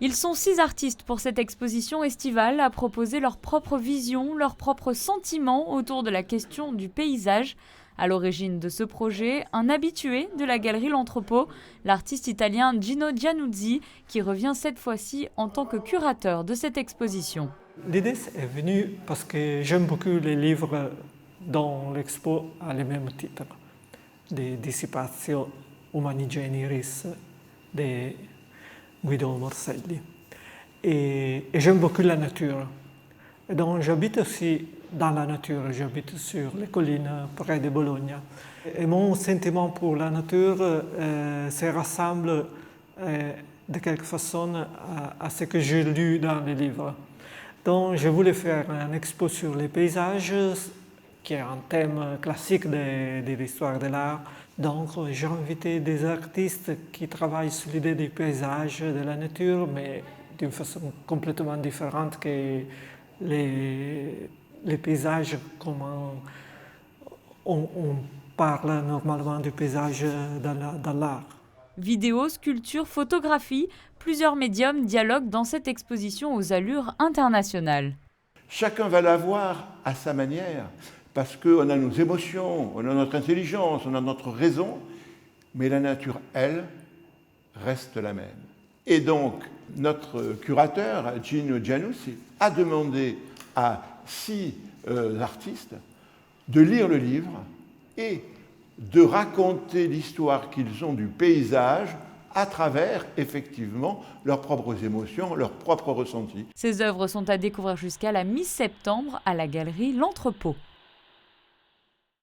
Ils sont 6 artistes pour cette exposition estivale à proposer leur propre vision, leurs propres sentiments autour de la question du paysage. À l'origine de ce projet, un habitué de la galerie L'Entrepôt, l'artiste italien Gino Giannuzzi, qui revient cette fois-ci en tant que curateur de cette exposition. L'idée est venue parce que j'aime beaucoup les livres dont l'expo a le même titre, de Dissipatio Humani Generis de Guido Morselli. Et j'aime beaucoup la nature. Et donc j'habite aussi dans la nature, j'habite sur les collines près de Bologne. Et mon sentiment pour la nature se rassemble de quelque façon à ce que j'ai lu dans les livres. Donc je voulais faire une expo sur les paysages, qui est un thème classique de l'histoire de l'art. Donc j'ai invité des artistes qui travaillent sur l'idée des paysages, de la nature, mais d'une façon complètement différente que les paysages comme on parle normalement du paysage dans l'art. Vidéo, sculpture, photographie, plusieurs médiums dialoguent dans cette exposition aux allures internationales. Chacun va la voir à sa manière, parce qu'on a nos émotions, on a notre intelligence, on a notre raison, mais la nature, elle, reste la même. Et donc, notre curateur, Gino Giannuzzi, a demandé à 6 artistes de lire le livre et de raconter l'histoire qu'ils ont du paysage à travers, effectivement, leurs propres émotions, leurs propres ressentis. Ces œuvres sont à découvrir jusqu'à la mi-septembre à la galerie L'Entrepôt.